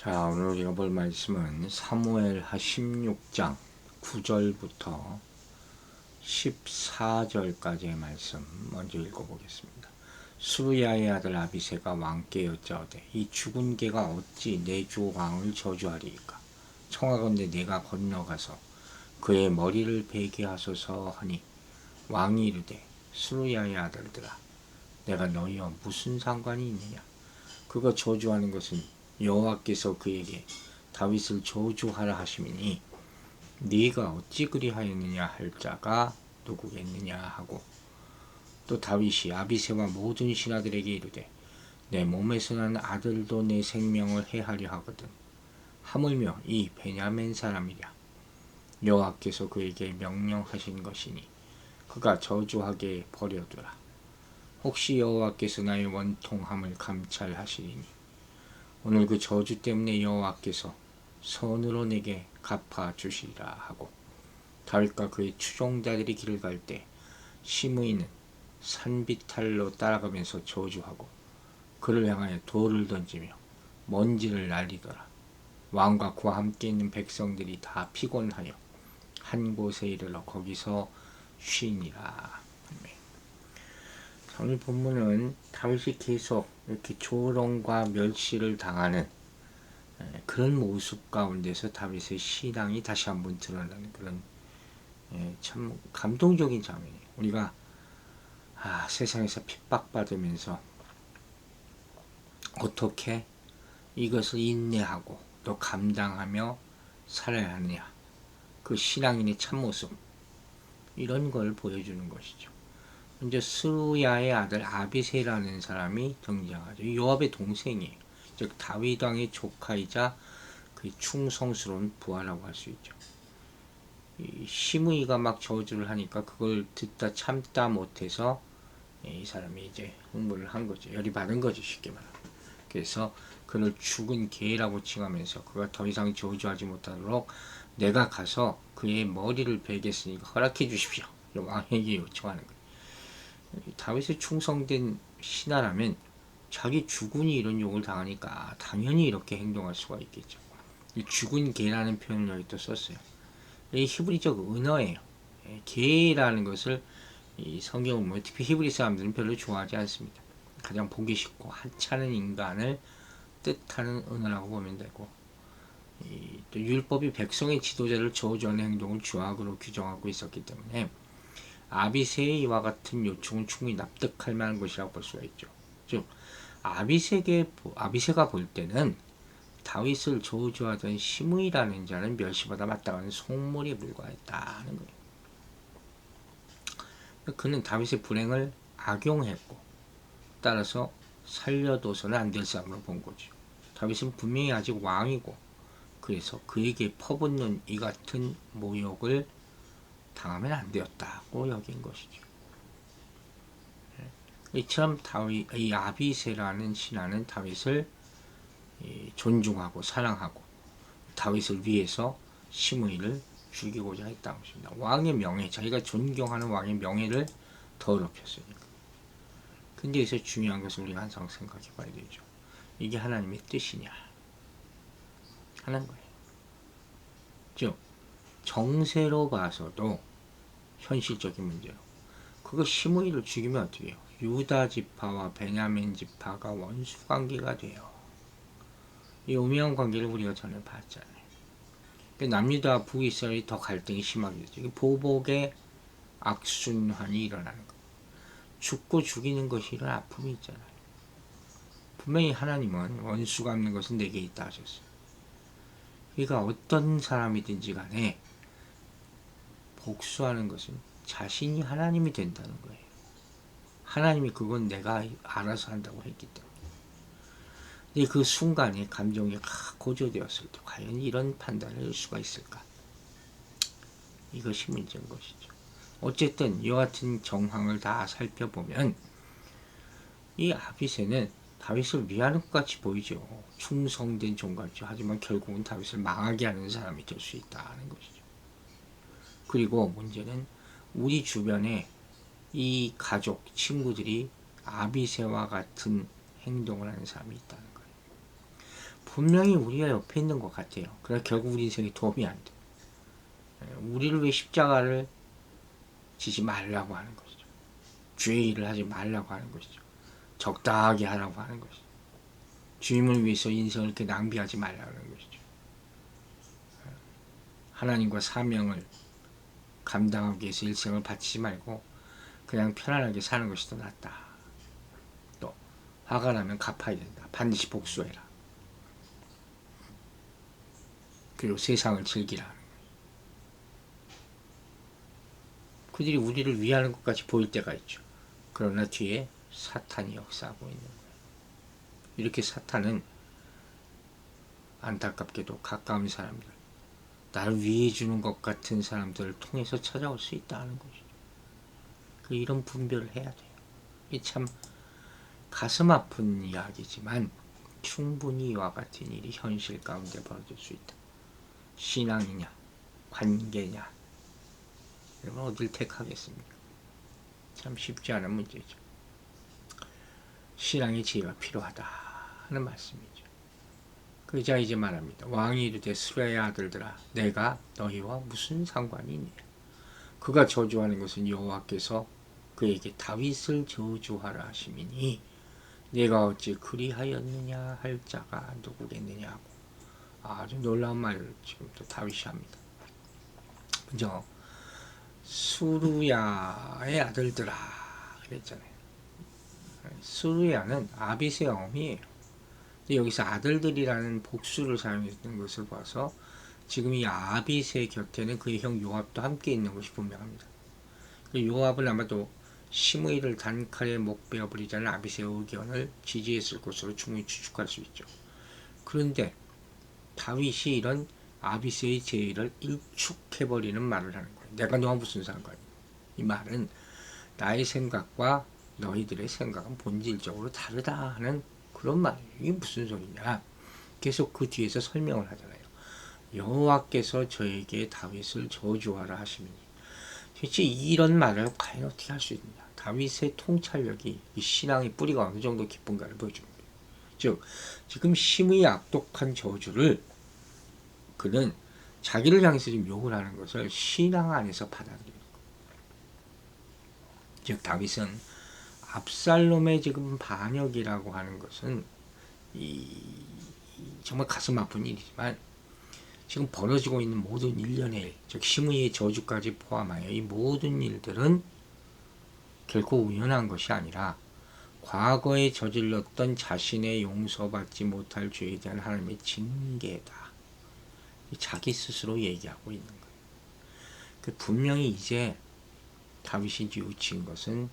자, 오늘 우리가 볼 말씀은 사무엘하 16장 9절부터 14절까지의 말씀 먼저 읽어보겠습니다. 수르야의 아들 아비새가 왕께 여짜오되 이 죽은 개가 어찌 내 주 왕을 저주하리이까? 청하건대 내가 건너가서 그의 머리를 베게 하소서 하니 왕이 이르되 수르야의 아들들아 내가 너희와 무슨 상관이 있느냐? 그가 저주하는 것은 여호와께서 그에게 다윗을 저주하라 하심이니 네가 어찌 그리하였느냐 할 자가 누구겠느냐 하고, 또 다윗이 아비새와 모든 신하들에게 이르되 내 몸에서 난 아들도 내 생명을 해하려 하거든 하물며 이 베냐민 사람이랴. 여호와께서 그에게 명령하신 것이니 그가 저주하게 버려두라. 혹시 여호와께서 나의 원통함을 감찰하시리니 오늘 그 저주 때문에 여호와께서 선으로 내게 갚아 주시리라 하고, 다윗과 그의 추종자들이 길을 갈 때 시므이는 산비탈로 따라가면서 저주하고 그를 향하여 돌을 던지며 먼지를 날리더라. 왕과 그와 함께 있는 백성들이 다 피곤하여 한 곳에 이르러 거기서 쉬니라. 오늘 본문은 다윗이 계속 이렇게 조롱과 멸시를 당하는 그런 모습 가운데서 다윗의 신앙이 다시 한번 드러나는 그런 참 감동적인 장면이에요. 우리가 세상에서 핍박받으면서 어떻게 이것을 인내하고 또 감당하며 살아야 하느냐, 그 신앙인의 참모습, 이런 걸 보여주는 것이죠. 먼저 스루야의 아들 아비새라는 사람이 등장하죠. 요압의 동생이에요. 즉 다윗 왕의 조카이자 그 충성스러운 부하라고 할 수 있죠. 이 시므이가 막 저주를 하니까 그걸 듣다 참다 못해서 이 사람이 이제 흥분을 한 거죠. 열이 받은 거죠, 쉽게 말하면. 그래서 그를 죽은 개라고 칭하면서 그가 더 이상 저주하지 못하도록 내가 가서 그의 머리를 베겠으니까 허락해 주십시오. 왕에게 요청하는 거예요. 다윗의 충성된 신하라면 자기 주군이 이런 욕을 당하니까 당연히 이렇게 행동할 수가 있겠죠. 이 죽은 개라는 표현을 여기 또 썼어요. 이 히브리적 은어예요. 개라는 것을 이 성경을 보면 특히 히브리 사람들은 별로 좋아하지 않습니다. 가장 보기 쉽고 하찮은 인간을 뜻하는 은어라고 보면 되고, 또 율법이 백성의 지도자를 저주하는 행동을 죄악으로 규정하고 있었기 때문에 아비새의 이와 같은 요청은 충분히 납득할 만한 것이라고 볼 수가 있죠. 즉 아비새가 볼 때는 다윗을 저주하던 시므이라는 자는 멸시받아 마땅한 속물에 불과했다는 거예요. 그는 다윗의 불행을 악용했고 따라서 살려둬서는 안 될 사람으로 본 거죠. 다윗은 분명히 아직 왕이고 그래서 그에게 퍼붓는 이 같은 모욕을 당하면 안 되었다고 여긴 것이죠. 이처럼 이 아비새라는 신하는 다윗을 존중하고 사랑하고 다윗을 위해서 시므이를 죽이고자 했다는 것입니다. 왕의 명예, 자기가 존경하는 왕의 명예를 더럽혔으니까. 근데 여기서 중요한 것을 우리가 항상 생각해 봐야 되죠. 이게 하나님의 뜻이냐 하는 거예요. 즉 정세로 봐서도 현실적인 문제로 그거 시므이를 죽이면 어떻게 해요? 유다 지파와 베냐민 지파가 원수 관계가 돼요. 이 오묘한 관계를 우리가 전에 봤잖아요. 남유다 북이스라엘이 더 갈등이 심하게 되죠. 보복의 악순환이 일어나는 거예요. 죽고 죽이는 것이 이런 아픔이 있잖아요. 분명히 하나님은 원수 갚는 것은 내게 있다 하셨어요. 그러니까 어떤 사람이든지 간에 복수하는 것은 자신이 하나님이 된다는 거예요. 하나님이 그건 내가 알아서 한다고 했기 때문에. 근데 그 순간에 감정이 고조되었을 때 과연 이런 판단을 할 수가 있을까? 이것이 문제인 것이죠. 어쨌든 이와 같은 정황을 다 살펴보면 이 아비새는 다윗을 위하는 것 같이 보이죠. 충성된 종같죠. 하지만 결국은 다윗을 망하게 하는 사람이 될 수 있다는 것이죠. 그리고 문제는 우리 주변에 이 가족, 친구들이 아비새와 같은 행동을 하는 사람이 있다는 거예요. 분명히 우리가 옆에 있는 것 같아요. 그러나 결국 우리 인생에 도움이 안 돼. 우리를 왜 십자가를 지지 말라고 하는 것이죠. 주의 일을 하지 말라고 하는 것이죠. 적당하게 하라고 하는 것이죠. 주님을 위해서 인생을 이렇게 낭비하지 말라는 것이죠. 하나님과 사명을 감당하기 위해서 일생을 바치지 말고 그냥 편안하게 사는 것이 더 낫다. 또 화가 나면 갚아야 된다. 반드시 복수해라. 그리고 세상을 즐기라. 그들이 우리를 위하는 것까지 보일 때가 있죠. 그러나 뒤에 사탄이 역사하고 있는 거예요. 이렇게 사탄은 안타깝게도 가까운 사람들, 나를 위해 주는 것 같은 사람들을 통해서 찾아올 수 있다는 것이죠. 이런 분별을 해야 돼요. 이 참 가슴 아픈 이야기지만 충분히 이와 같은 일이 현실 가운데 벌어질 수 있다. 신앙이냐, 관계냐, 여러분 어딜 택하겠습니까? 참 쉽지 않은 문제죠. 신앙의 지혜가 필요하다 하는 말씀이죠. 그자 이제 말합니다. 왕이 이르되 스루야의 아들들아, 내가 너희와 무슨 상관이 있느냐? 그가 저주하는 것은 여호와께서 그에게 다윗을 저주하라 하심이니 내가 어찌 그리하였느냐 할 자가 누구겠느냐고. 아주 놀라운 말을 지금 또 다윗이 합니다. 그죠? 수루야의 아들들아 그랬잖아요. 수루야는 아빗의 어미예요. 여기서 아들들이라는 복수를 사용했던 것을 봐서 지금 이 아빗의 곁에는 그의 형 요압도 함께 있는 것이 분명합니다. 요압은 아마도 시므이를 단칼에 목 베어버리자는 아빗의 의견을 지지했을 것으로 충분히 추측할 수 있죠. 그런데 다윗이 이런 아빗의 제의를 일축해버리는 말을 하는 거예요. 내가 너와 무슨 상관이야? 이 말은 나의 생각과 너희들의 생각은 본질적으로 다르다 하는 그런 말이에요. 이게 무슨 소리냐? 계속 그 뒤에서 설명을 하잖아요. 여호와께서 저에게 다윗을 저주하라 하시니 도대체 이런 말을 과연 어떻게 할 수 있느냐? 다윗의 통찰력이 이 신앙의 뿌리가 어느 정도 깊은가를 보여줍니다. 즉 지금 심의 악독한 저주를 그는 자기를 향해서 지금 욕을 하는 것을 신앙 안에서 받아들이는 거예요. 즉 다윗은 압살롬의 지금 반역이라고 하는 것은 정말 가슴 아픈 일이지만 지금 벌어지고 있는 모든 일련의 일, 즉 시므이의 저주까지 포함하여 이 모든 일들은 결코 우연한 것이 아니라 과거에 저질렀던 자신의 용서받지 못할 죄에 대한 하나님의 징계다. 자기 스스로 얘기하고 있는 거예요. 분명히 이제 다윗이 뉘우친 것은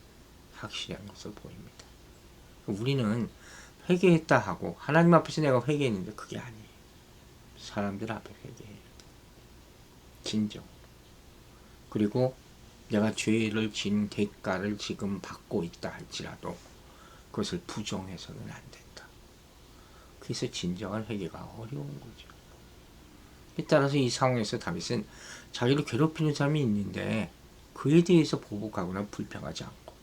확실한 것을 보입니다. 우리는 회개했다 하고 하나님 앞에서 내가 회개했는데 그게 아니에요. 사람들 앞에 회개해요. 진정. 그리고 내가 죄를 진 대가를 지금 받고 있다 할지라도 그것을 부정해서는 안 된다. 그래서 진정한 회개가 어려운 거죠. 따라서 이 상황에서 다윗은 자기를 괴롭히는 사람이 있는데 그에 대해서 보복하거나 불평하지 않고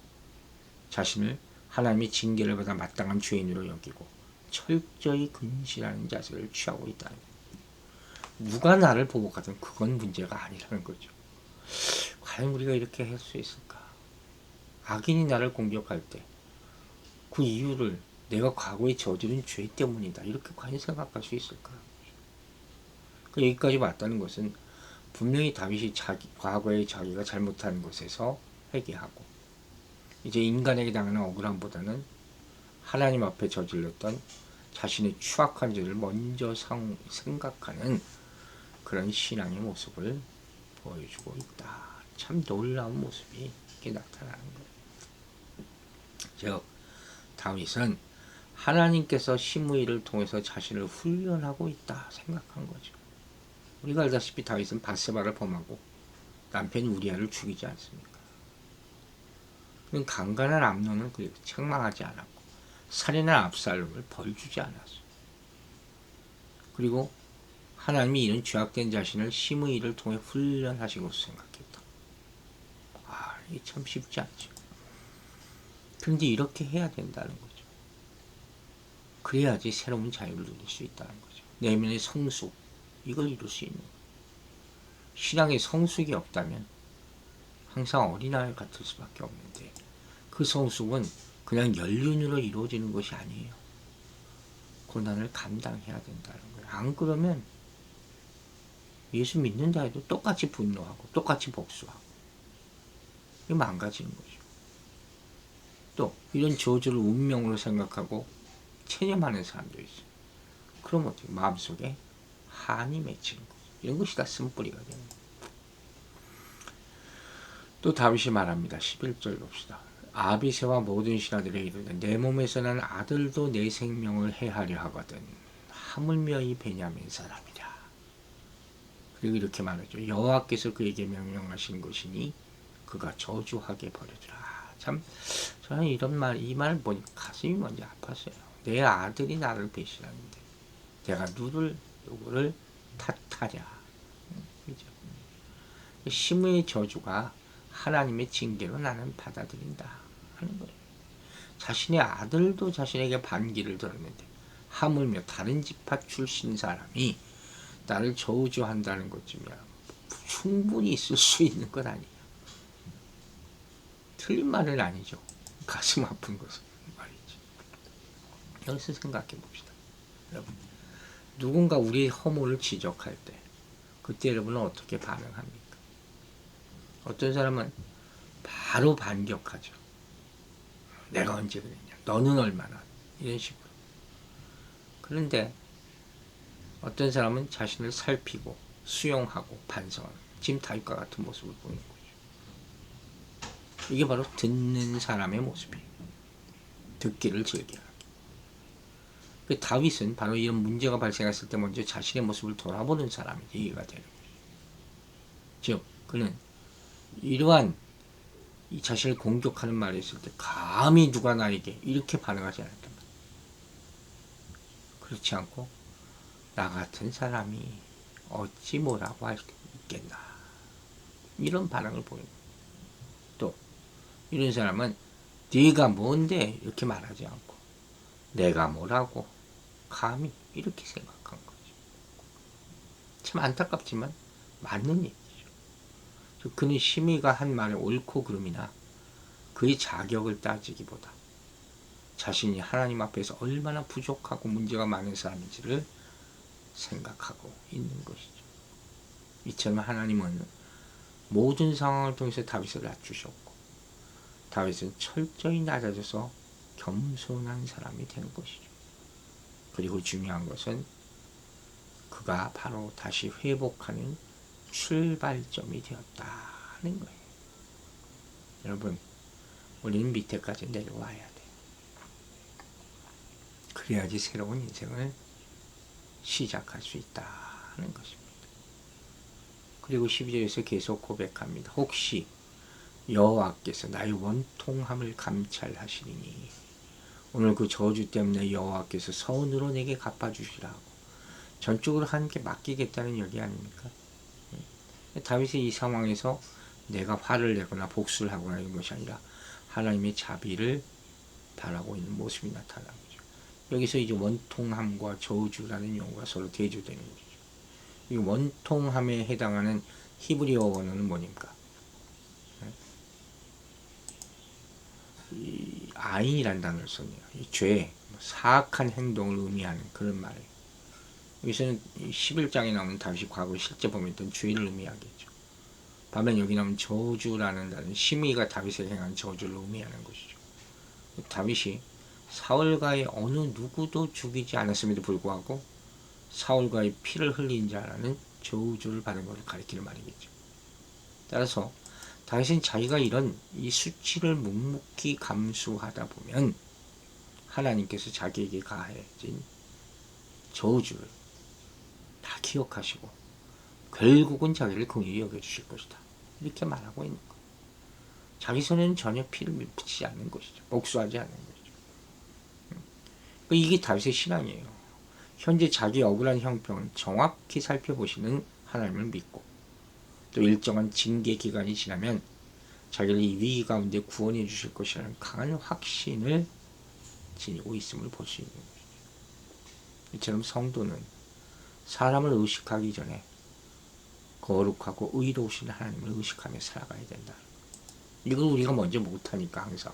자신을 하나님의 징계를 받아 마땅한 죄인으로 여기고 철저히 근신하는 자세를 취하고 있다는 거예요. 누가 나를 보복하든 그건 문제가 아니라는 거죠. 과연 우리가 이렇게 할 수 있을까? 악인이 나를 공격할 때 그 이유를 내가 과거에 저지른 죄 때문이다. 이렇게 과연 생각할 수 있을까? 여기까지 왔다는 것은 분명히 다윗이 과거에 자기가 잘못한 것에서 회개하고 이제 인간에게 당하는 억울함보다는 하나님 앞에 저질렀던 자신의 추악한 죄를 먼저 생각하는 그런 신앙의 모습을 보여주고 있다. 참 놀라운 모습이 이렇게 나타나는 거예요. 즉 다윗은 하나님께서 시므이를 통해서 자신을 훈련하고 있다 생각한 거죠. 우리가 알다시피 다윗은 밧세바를 범하고 남편 우리아를 죽이지 않습니까? 강간한 암논을 책망하지 않았고 살인한 압살롬을 벌주지 않았어요. 그리고 하나님이 이런 죄악된 자신을 시므이를 통해 훈련하신 것으로 생각했다. 이게 참 쉽지 않죠. 그런데 이렇게 해야 된다는 거죠. 그래야지 새로운 자유를 누릴 수 있다는 거죠. 내면의 성숙, 이걸 이룰 수 있는 거예요. 신앙에 성숙이 없다면 항상 어린아이 같을 수밖에 없는데, 그 성숙은 그냥 연륜으로 이루어지는 것이 아니에요. 고난을 감당해야 된다는 거예요. 안 그러면 예수 믿는다 해도 똑같이 분노하고 똑같이 복수하고 이게 망가지는 거죠. 또 이런 저주를 운명으로 생각하고 체념하는 사람도 있어요. 그럼 어떻게 마음속에 한이 맺히는 거죠. 이런 것이 다 쓴뿌리가 되는 거예요. 또 다윗이 말합니다. 11절 봅시다. 아비새와 모든 신하들에게 이르되 내 몸에서 난 아들도 내 생명을 해하려 하거든 하물며 이 베냐민 사람이라. 그리고 이렇게 말하죠. 여호와께서 그에게 명령하신 것이니 그가 저주하게 버려두라. 참 저는 이 말을 보니까 가슴이 먼저 아팠어요. 내 아들이 나를 배신하는데 내가 누구를 탓하랴. 그죠? 심의 저주가 하나님의 징계로 나는 받아들인다 하는 거예요. 자신의 아들도 자신에게 반기를 들었는데 하물며 다른 지파 출신 사람이 나를 저주한다는 것쯤이야 충분히 있을 수 있는 것 아니에요. 틀린 말은 아니죠. 가슴 아픈 것은 말이지. 여기서 생각해 봅시다. 여러분, 누군가 우리의 허물을 지적할 때 그때 여러분은 어떻게 반응합니까? 어떤 사람은 바로 반격하죠. 내가 언제 그랬냐, 너는 얼마나, 이런 식으로. 그런데 어떤 사람은 자신을 살피고 수용하고 반성하는, 지금 다윗과 같은 모습을 보이는 거죠. 이게 바로 듣는 사람의 모습이에요. 듣기를 즐겨하기. 다윗은 바로 이런 문제가 발생했을 때 먼저 자신의 모습을 돌아보는 사람이 이해가 되는 거죠. 즉 그는 이러한 이 자신을 공격하는 말이 있을 때 감히 누가 나에게 이렇게 반응하지 않았단 말이에요. 그렇지 않고 나 같은 사람이 어찌 뭐라고 할 수 있겠나, 이런 반응을 보이는 거예요. 또 이런 사람은 네가 뭔데 이렇게 말하지 않고 내가 뭐라고 감히 이렇게 생각한 거죠. 참 안타깝지만 맞는 얘기죠. 그는 심의가 한 말의 옳고 그름이나 그의 자격을 따지기보다 자신이 하나님 앞에서 얼마나 부족하고 문제가 많은 사람인지를 생각하고 있는 것이죠. 이처럼 하나님은 모든 상황을 통해서 다윗을 낮추셨고 다윗은 철저히 낮아져서 겸손한 사람이 되는 것이죠. 그리고 중요한 것은 그가 바로 다시 회복하는 출발점이 되었다는 거예요. 여러분, 우리는 밑에까지 내려와야 돼. 그래야지 새로운 인생을 시작할 수 있다는 것입니다. 그리고 12절에서 계속 고백합니다. 혹시 여호와께서 나의 원통함을 감찰하시리니 오늘 그 저주 때문에 여호와께서 선으로 내게 갚아주시라고 전적으로 하나님께 맡기겠다는 얘기 아닙니까? 다윗이 이 상황에서 내가 화를 내거나 복수를 하거나 이런 것이 아니라 하나님의 자비를 바라고 있는 모습이 나타나는 거죠. 여기서 이제 원통함과 저주라는 용어가 서로 대조되는 거죠. 이 원통함에 해당하는 히브리어 원어는 뭐입니까? 이 아인이라는 단어를 썼네요. 이 죄, 사악한 행동을 의미하는 그런 말이에요. 여기서는 11장에 나오는 다윗이 과거 실제 범했던 죄를 의미하겠죠. 반면 여기 나오는 저주라는 단어는 심의가 다윗에 행한 저주를 의미하는 것이죠. 다윗이 사울과의 어느 누구도 죽이지 않았음에도 불구하고 사울과의 피를 흘린 자라는 저주를 받은 것을 가리키는 말이겠죠. 따라서 다윗은 자기가 이런 이 수치를 묵묵히 감수하다 보면 하나님께서 자기에게 가해진 저주를 다 기억하시고 결국은 자기를 긍휼히 여겨주실 것이다, 이렇게 말하고 있는 거예요. 자기 손에는 전혀 피를 묻히지 않는 것이죠. 복수하지 않는 것이죠. 이게 다윗의 신앙이에요. 현재 자기 억울한 형편을 정확히 살펴보시는 하나님을 믿고 또 일정한 징계 기간이 지나면 자기를 이 위기 가운데 구원해 주실 것이라는 강한 확신을 지니고 있음을 볼 수 있는 것이죠. 이처럼 성도는 사람을 의식하기 전에 거룩하고 의로우신 하나님을 의식하며 살아가야 된다. 이걸 우리가 먼저 못하니까 항상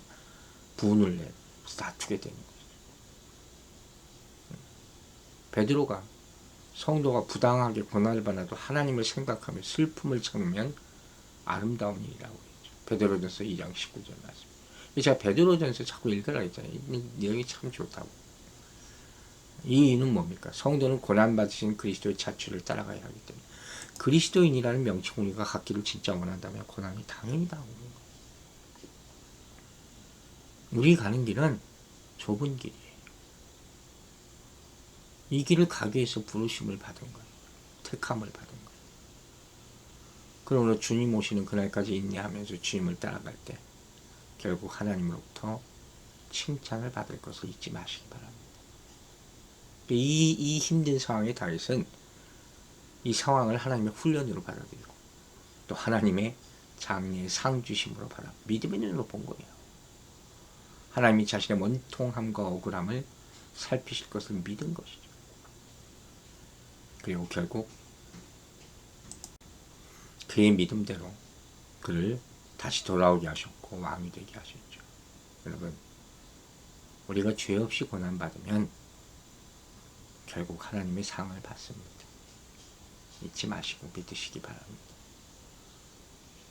분을 내 다투게 되는 거죠. 베드로가 성도가 부당하게 고난을 받아도 하나님을 생각하며 슬픔을 참으면 아름다운 일이라고 했죠. 베드로전서 2장 19절 말씀. 제가 베드로전서 자꾸 읽으라 했잖아요. 이 내용이 참 좋다고. 이 이유는 뭡니까? 성도는 고난받으신 그리스도의 자취를 따라가야 하기 때문에 그리스도인이라는 명칭 우리가 갖기를 진짜 원한다면 고난이 당연히 나오는 거예요. 우리 가는 길은 좁은 길이에요. 이 길을 가기 위해서 부르심을 받은 거예요. 택함을 받은 거예요. 그러므로 주님 오시는 그날까지 인내하면서 주님을 따라갈 때 결국 하나님으로부터 칭찬을 받을 것을 잊지 마시기 바랍니다. 이 힘든 상황에 다윗은 이 상황을 하나님의 훈련으로 받아들이고 또 하나님의 장래의 상 주심으로 받아 믿음의 눈으로 본 거예요. 하나님이 자신의 원통함과 억울함을 살피실 것을 믿은 것이죠. 그리고 결국 그의 믿음대로 그를 다시 돌아오게 하셨고 왕이 되게 하셨죠. 여러분, 우리가 죄 없이 고난받으면 결국 하나님의 상을 받습니다. 잊지 마시고 믿으시기 바랍니다.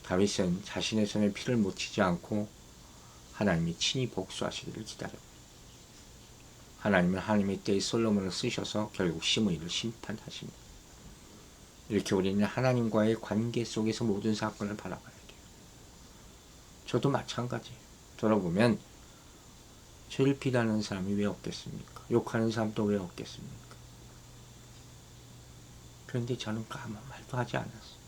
다윗은 자신의 손에 피를 묻히지 않고 하나님이 친히 복수하시기를 기다렸고 하나님은 하나님의 때에 솔로몬을 쓰셔서 결국 시므이를 심판하십니다. 이렇게 우리는 하나님과의 관계 속에서 모든 사건을 바라봐야 돼요. 저도 마찬가지예요. 돌아보면 죄를 비난하는 사람이 왜 없겠습니까? 욕하는 사람도 왜 없겠습니까? 그런데 저는 아무 말도 하지 않았어요.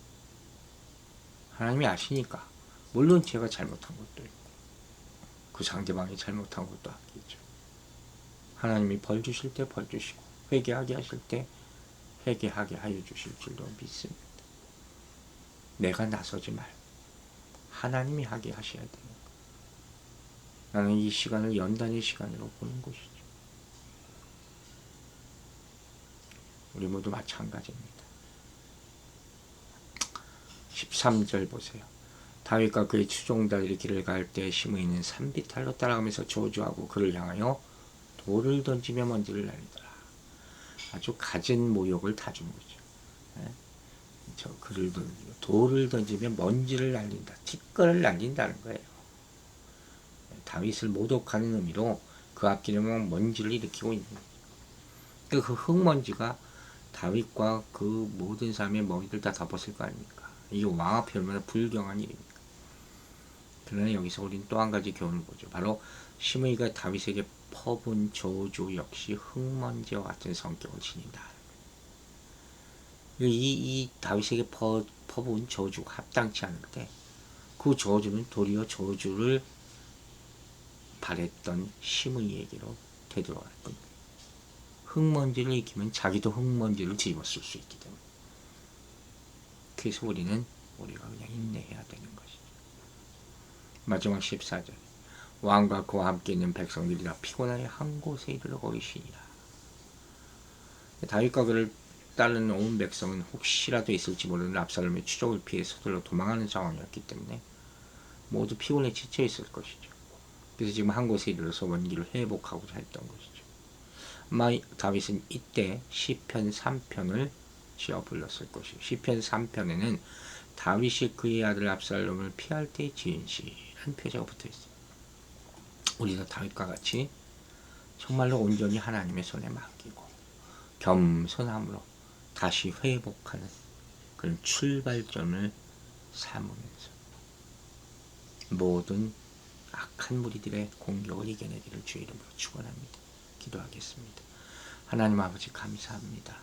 하나님이 아시니까 물론 제가 잘못한 것도 있고 그 상대방이 잘못한 것도 아끼죠. 하나님이 벌 주실 때 벌 주시고 회개하게 하실 때 회개하게 하여 주실 줄로 믿습니다. 내가 나서지 말고 하나님이 하게 하셔야 되는 거예요. 나는 이 시간을 연단의 시간으로 보는 것이죠. 우리 모두 마찬가지입니다. 13절 보세요. 다윗과 그의 추종자들이 길을 갈 때 시므이는 산비탈로 따라가면서 저주하고 그를 향하여 돌을 던지며 먼지를 날리더라. 아주 갖은 모욕을 다 준 거죠. 그를 돌을 던지며 먼지를 날린다. 티끌을 날린다는 거예요. 다윗을 모독하는 의미로 그 앞길에만 먼지를 일으키고 있는 거죠. 그 흙먼지가 다윗과 그 모든 사람의 머리를 다 덮었을 거 아닙니까? 이게 왕 앞에 얼마나 불경한 일입니까? 그러나 여기서 우리는 또 한 가지 교훈을 보죠. 바로 시므이가 다윗에게 퍼본 저주 역시 흙먼지와 같은 성격을 지닌다. 이 다윗에게 퍼본 저주가 합당치 않은데 그 저주는 도리어 저주를 바랬던 시므이에게로 되돌아갈 겁니다. 흙먼지를 익히면 자기도 흙먼지를 뒤집었을 수 있기 때문에 그래서 우리가 그냥 인내해야 되는 것이죠. 마지막 14절 왕과 그와 함께 있는 백성들이 다 피곤하여 한 곳에 이르러 거기시니라. 다윗과 그를 따르는 온 백성은 혹시라도 있을지 모르는 압살롬의 추적을 피해 서둘러 도망하는 상황이었기 때문에 모두 피곤에 지쳐 있을 것이죠. 그래서 지금 한 곳에 이르러서 원기를 회복하고자 했던 것이죠. 아마 다윗은 이때 시편 3편을 지어 불렀을 것이고 시편 3편에는 다윗이 그의 아들 압살롬을 피할 때 지은 시라는 표제가 붙어있어요. 우리도 다윗과 같이 정말로 온전히 하나님의 손에 맡기고 겸손함으로 다시 회복하는 그런 출발점을 삼으면서 모든 악한 무리들의 공격을 이겨내기를 주의 이름으로 축원합니다. 기도하겠습니다. 하나님 아버지 감사합니다.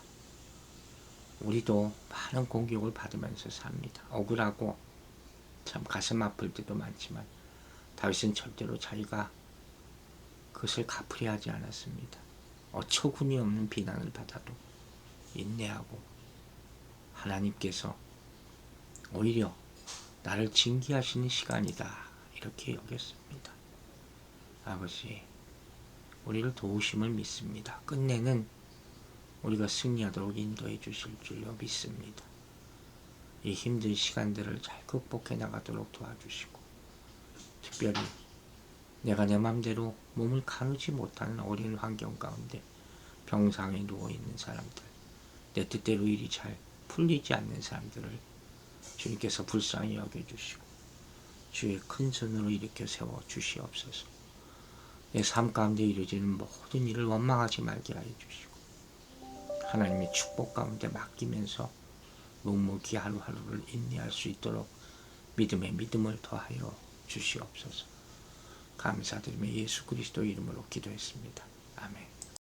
우리도 많은 공격을 받으면서 삽니다. 억울하고 참 가슴 아플 때도 많지만 다윗은 절대로 자기가 그것을 갚으려 하지 않았습니다. 어처구니 없는 비난을 받아도 인내하고 하나님께서 오히려 나를 징계하시는 시간이다 이렇게 여겼습니다. 아버지 우리를 도우심을 믿습니다. 끝내는 우리가 승리하도록 인도해 주실 줄로 믿습니다. 이 힘든 시간들을 잘 극복해 나가도록 도와주시고, 특별히 내가 내 맘대로 몸을 가누지 못하는 어려운 환경 가운데 병상에 누워있는 사람들, 내 뜻대로 일이 잘 풀리지 않는 사람들을 주님께서 불쌍히 여겨주시고 주의 큰 손으로 일으켜 세워 주시옵소서. 내 삶 가운데 이루어지는 모든 일을 원망하지 말게 하여 주시고 하나님의 축복 가운데 맡기면서 묵묵히 하루하루를 인내할 수 있도록 믿음에 믿음을 더하여 주시옵소서. 감사드리며 예수 그리스도 이름으로 기도했습니다. 아멘.